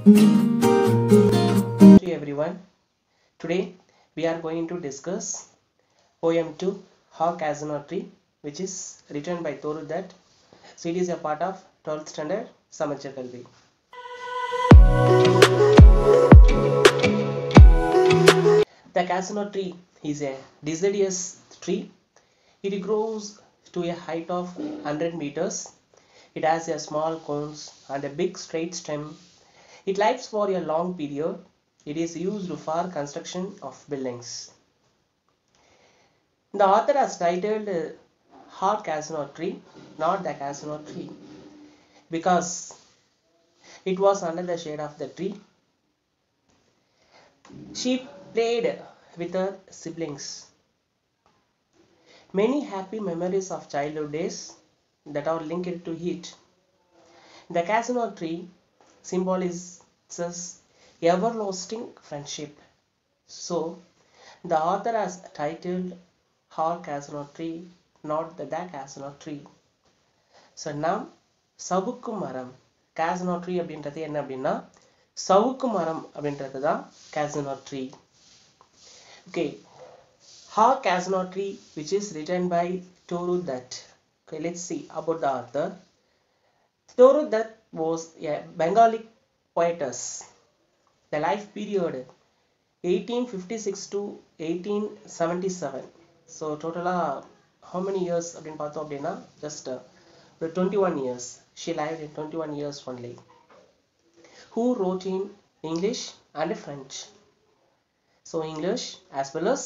Hello everyone. Today we are going to discuss poem 2 Hawk as a Tree, which is written by Toru Dutt. So it is a part of 12th standard Samachya Kalvi. The casino tree is a deciduous tree. It grows to a height of 100 meters. It has a small cones and a big straight stem. It lives for a long period. It is used for construction of buildings. The author has titled Hawk Casino Tree, not the Casino Tree, because it was under the shade of the tree. She played with her siblings. Many happy memories of childhood days that are linked to it. The casino tree symbolizes everlasting friendship. So, the author has titled Hawk Casino Tree, not the casino tree. So, now, சவுக்கு மரம் casino tree அப்படின்றது என்ன அப்படின்னா சவுக்கு மரம் அப்படின்றது தான் casino tree. Okay, Hawk Casino Tree, which is written by Toru Dutt. Okay, let's see about the author. Toru Dutt was a Bengali poetess. The life period 1856 to 1877. So total how many years அப்படின்னு பார்த்தோம் அப்படின்னா just 21 years. She lived in 21 years only. Who wrote in English and French. So English as well as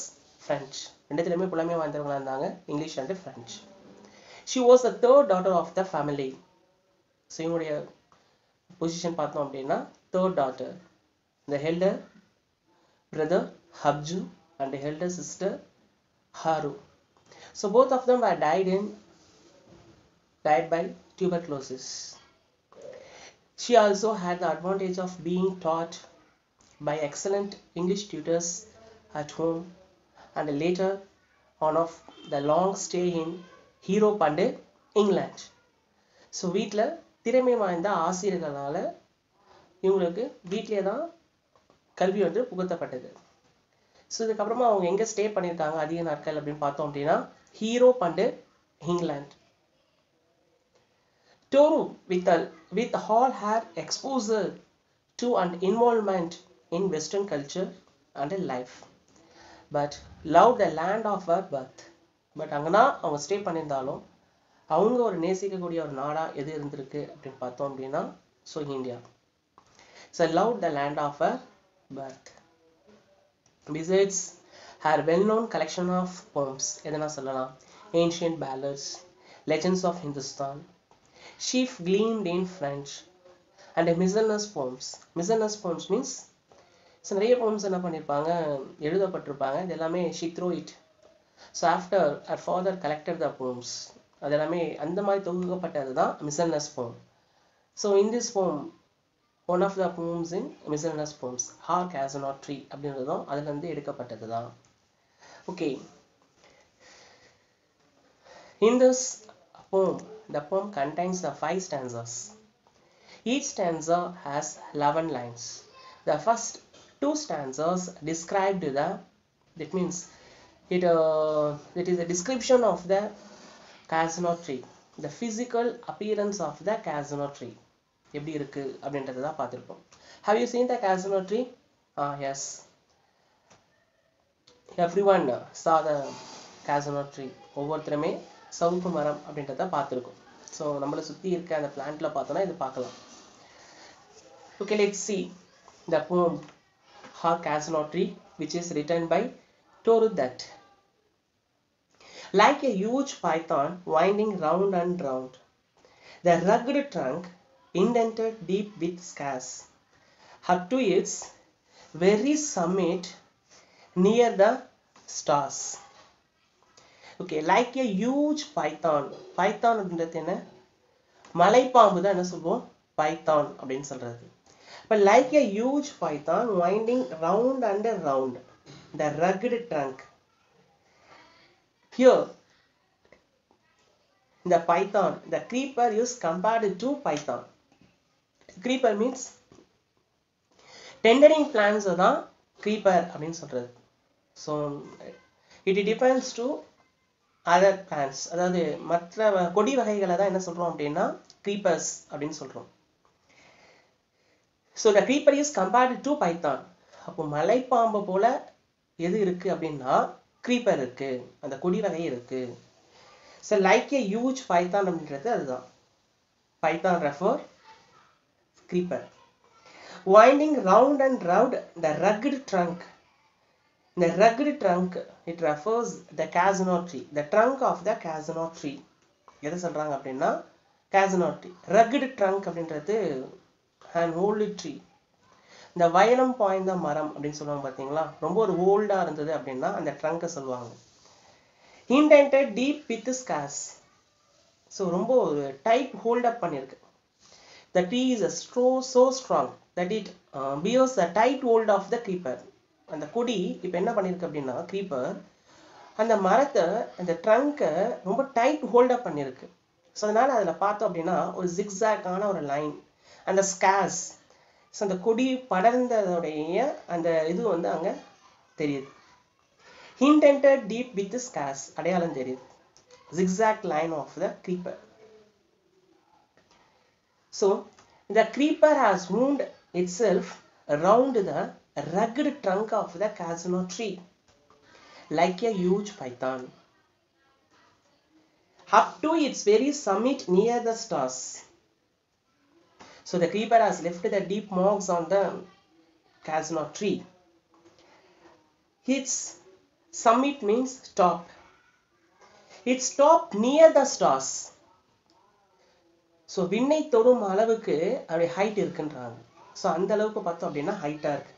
French. ரெண்டுத்துலயுமே புலமை வாய்ந்தவங்களா இருந்தாங்க English and French. She was the third daughter of the family. So இவங்களுடைய position பார்த்தோம் அப்படின்னா third daughter. The elder brother Habju and the elder sister Haru. So both of them were died by tuberculosis. She also had the advantage of being taught by excellent English tutors at home and later on of the long stay in Europe and England. So வீட்டில் திறமை வாய்ந்த ஆசிரியர்களால் இவங்களுக்கு வீட்டிலே தான் கல்வி வந்து புகுத்தப்பட்டது. So இதுக்கப்புறமா அவங்க எங்கே ஸ்டே பண்ணியிருக்காங்க அதிக நாட்கள் அப்படின்னு பார்த்தோம் அப்படின்னா Europe and England. Toru, with all her exposure to and involvement in Western culture and life, but loved the land of her birth. But அங்கன்னா அவங்க ஸ்டே பண்ணியிருந்தாலும் அவங்க ஒரு நேசிக்கக்கூடிய ஒரு நாடா எது இருந்திருக்கு அப்படின்னு பார்த்தோம் அப்படின்னா so India. So loved the land of her birth. Besides her well-known collection of poems, எதனா சொல்லலாம் ancient ballads, legends of Hindustan, she gleamed in French, and miscellaneous poems. Miscellaneous poems means நிறைய poems என்ன பண்ணியிருப்பாங்க எழுதப்பட்டிருப்பாங்க இது எல்லாமே she threw it. So after her father collected the poems அது எல்லாமே அந்த மாதிரி தொகுக்கப்பட்டது தான் miscellaneous poem. So in this poem one of the poems in miscellaneous poems Hawk Casino Tree அப்படின்றதும் அதுல இருந்து எடுக்கப்பட்டது தான். Okay, in this poem the poem contains the 5 stanzas. Each stanza has 11 lines. The first 2 stanzas described that means it is a description of the casino tree, the physical appearance of the casino tree எப்படி இருக்கு அப்படின்றத தான் பார்த்திருப்போம். Have you seen the casino tree? Yes, everyone saw the casino tree. ஒவ்வொருத்தருமே சவுக்கு மரம் அப்படின்றத பார்த்திருக்கோம். So நம்மளை சுற்றி இருக்க அந்த பிளான்ட்ல பார்த்தோன்னா இது பார்க்கலாம். Okay, let's see the poem Hawk Casino Tree, which is written by Toru Dutt. Like a huge python winding round and round, the rugged trunk indented deep with scars, up to its very summit near the stars. Okay, like a huge python. Python அப்படின்றது என்ன மலைப்பாம்பு தான் என்ன சொல்லுவோம் python அப்படின்னு சொல்றது. But like a huge python winding round and round, the rugged trunk. Here the python, the creeper is compared to python. Creeper means Tendering plants தான் creeper அப்படின்னு சொல்றது. So it depends to other plants. அதாவது மற்ற கொடி வகைகளை தான் என்ன சொல்றோம் அப்படின்னா creepers அப்படின்னு சொல்றோம். So the creeper is compared to python. அப்போ மலைப்பாம்பு போல எது இருக்கு அப்படின்னா creeper இருக்கு, அந்த கொடி வகை இருக்கு. So like a huge python அப்படின்றது அதுதான். Python refer creeper. Winding round and round the rugged trunk. The rugged trunk, it refers the casino tree. The trunk of the casino tree. எதை சொல்றாங்க அப்படின்னா casino tree. Rugged trunk அப்படின்றது an old tree. இந்த வயலம் பாய்ந்த மரம் அப்படின்னு சொல்லுவாங்க பாத்தீங்களா, ரொம்ப ஒரு ஓல்டா இருந்தது அப்படின்னா அந்த ட்ரங்கை சொல்லுவாங்க. Indented deep with scars. So ரொம்ப ஒரு டைட் ஹோல்ட் அப் பண்ணிருக்கு. The tree is so strong that it bears the tight hold of the creeper. அந்த கொடி இப்போ என்ன பண்ணிருக்கு அப்படின்னா creeper அந்த மரத்தை அந்த ட்ரங்கை ரொம்ப டைட் ஹோல்ட் அப் பண்ணிருக்கு. ஸோ அதனால அதில் பார்த்தோம் அப்படின்னா ஒரு ஜிக்ஸாக்கான ஒரு லைன், அந்த ஸ்கார்ஸ், ஸோ அந்த கொடி படர்ந்ததோடைய அந்த இது வந்து அங்கே தெரியுது. Indented deep with scars, அடையாளம் தெரியுது. Zigzag line of the creeper. So the creeper has wound itself around the rugged trunk of the casino tree like a huge python up to its very summit near the stars. So the creeper has left the deep marks on the casino tree. Its summit means top. Its top near the stars. So விண்ணை தொடும் அளவுக்கு அப்படி height இருக்குன்றாங்க. So அந்த அளவுக்கு பார்த்தோம் அப்படின்னா ஹைட்டா இருக்கு.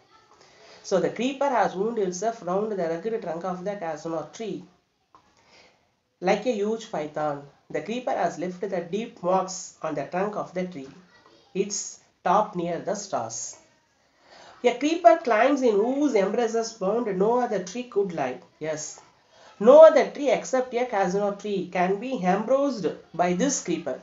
So the creeper has wounded itself round the rugged trunk of the casino tree like a huge python. The creeper has left the deep marks on the trunk of the tree, its top near the stars. A creeper climbs in whose embraces bound no other tree could lie. Yes, no other tree except a casino tree can be embraced by this creeper.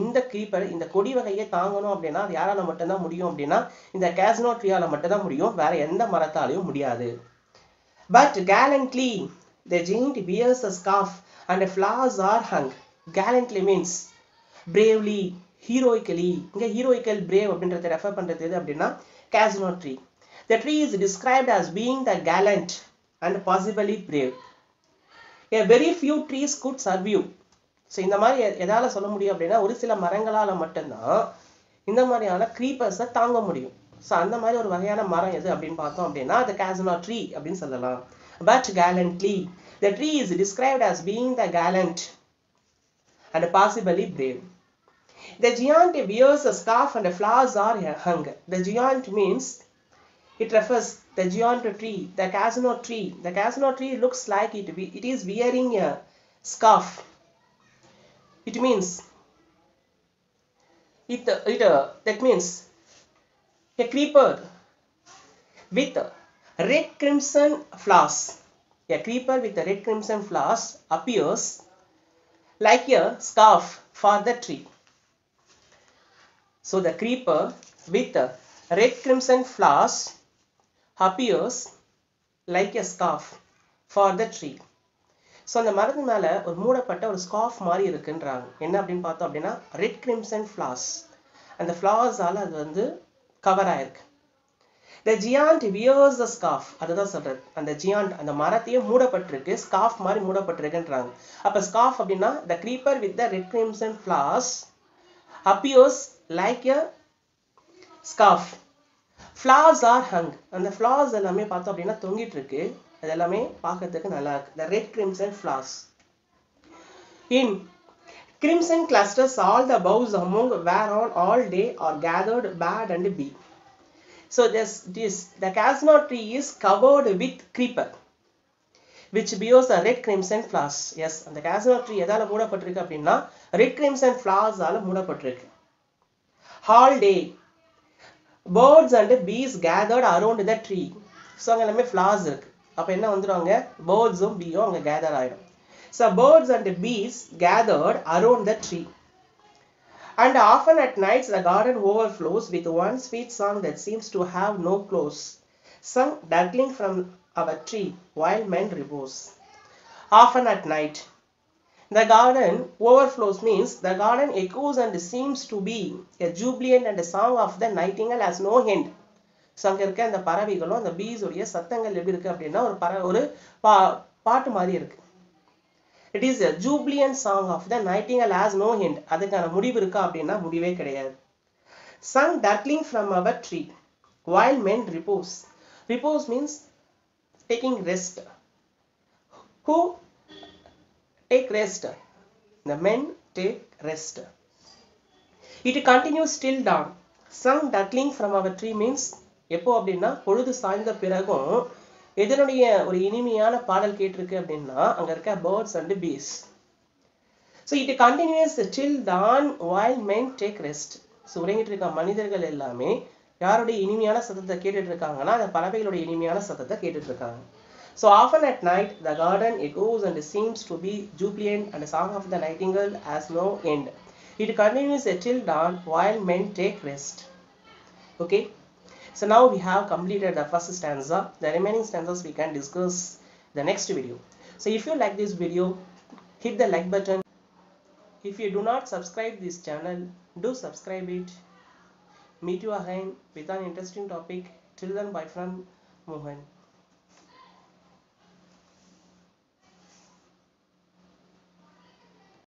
இந்த creeper இந்த கொடி வகையை தாங்கணும் அப்படின்னா அது யாரால மட்டும்தான் முடியும் அப்படின்னா இந்த casino treeயால மட்டும்தான் முடியும், வேற எந்த மரத்தாலையும் முடியாது. But gallantly the giant bears a scarf and flowers are hung. Gallantly means bravely, heroically. இங்க heroical, brave அப்படின்றத ரெஃபர் பண்றது எது அப்படின்னா casino tree. The tree is described as being the gallant and possibly brave. A very few trees could survive. So இந்த மாதிரி எதால சொல்ல முடியும் அப்படின்னா ஒரு சில மரங்களால மட்டும்தான் இந்த மாதிரியான creepers-ஐ தாங்க முடியும். ஸோ அந்த மாதிரி ஒரு வகையான மரம் எது அப்படின்னு பார்த்தோம் அப்படின்னா the casino tree அப்படின்னு சொல்லலாம். But gallantly, the tree is described as being the gallant and possibly brave. The giant wears a scarf and flowers are hung. The giant means it refers the giant tree, the casino tree. The casino tree looks like it is wearing a scarf. It means that means a creeper with red crimson flowers. A creeper with red crimson flowers appears like a scarf for the tree. So the creeper with red crimson flowers appears like a scarf for the tree. So அந்த மரத்து மேலே ஒரு மூடப்பட்ட ஒரு scarf மாதிரி இருக்குன்றாங்க. என்ன அப்படின்னு பார்த்தோம் அப்படின்னா ரெட் கிரிம்சன் ஃப்ளார்ஸ், அந்த ஃப்ளார்ஸால் அது வந்து கவர் ஆயிருக்கு. த ஜியாண்ட் வியர்ஸ் த ஸ்கார்ஃப், அதுதான் சொல்றது. அந்த ஜியாண்ட் அந்த மரத்தையும் மூடப்பட்டிருக்கு, ஸ்கார்ஃப் மாதிரி மூடப்பட்டிருக்குன்றாங்க. அப்போ ஸ்கார்ஃப் அப்படின்னா த creeper with the red crimson flowers appears like a scarf. Flowers are hung. அந்த flowers எல்லாமே பார்த்தோம் அப்படின்னா தொங்கிட்டு இருக்கு. அது எல்லாமே பார்க்கிறதுக்கு நல்லா இருக்கு. The red crimson flowers. In crimson clusters all the boughs among whereon all day are gathered bad and bee. So the casino tree is covered with creeper which bears the red crimson flowers. Yes, அந்த casino tree எதால மூடப்பட்டிருக்கு அப்படின்னா red crimson flowers ஆல மூடப்பட்டிருக்கு. All day birds and bees gathered around the tree. So அங்க எல்லாமே flowers இருக்கு. அப்ப என்ன வந்துருவாங்க, பேர்ட்ஸும் பீயும் அங்க கேதர் ஆயிடும். So birds and bees gathered around the tree. And often at nights the garden overflows with one sweet song that seems to have no close, sung darkling from our tree while men repose. Often at night. The garden overflows means the garden echoes and seems to be a jubilant and a song of the nightingale has no end. So அங்கே இருக்க அந்த பறவைகளும் அந்த பீஸுடைய சத்தங்கள் எப்படி இருக்கு அப்படின்னா ஒரு பாட்டு மாதிரி இருக்கு. It is a jubilant song of the nightingale has no end. அதுக்கான முடிவு இருக்கா அப்படின்னா முடிவே கிடையாது. Sung darkling from our tree while men repose. Repose means taking rest. Who take rest? The men take rest. It continues till dawn. Sung darkling from our tree means எப்போ அப்படின்னா பொழுது சாய்ந்த பிறகும் எதனுடைய ஒரு இனிமையான பாடல் கேட்டிருக்கு அப்படின்னா அங்க இருக்க birds and bees. So it continues till dawn while men take rest. So உறங்கிட்டு இருக்க மனிதர்கள் எல்லாமே யாருடைய இனிமையான சத்தத்தை கேட்டுட்டு இருக்காங்கன்னா அந்த பறவைகளுடைய இனிமையான சத்தத்தை கேட்டுட்டு இருக்காங்க. So often at night the garden echoes and seems to be jubilant and the song of the nightingale has no end. It continues till dawn while men take rest. Okay. So now we have completed the first stanza. The remaining stanzas we can discuss the next video. So if you like this video, hit the like button. If you do not subscribe this channel, do subscribe it. Meet you again with an interesting topic. Till then, bye from Mohan.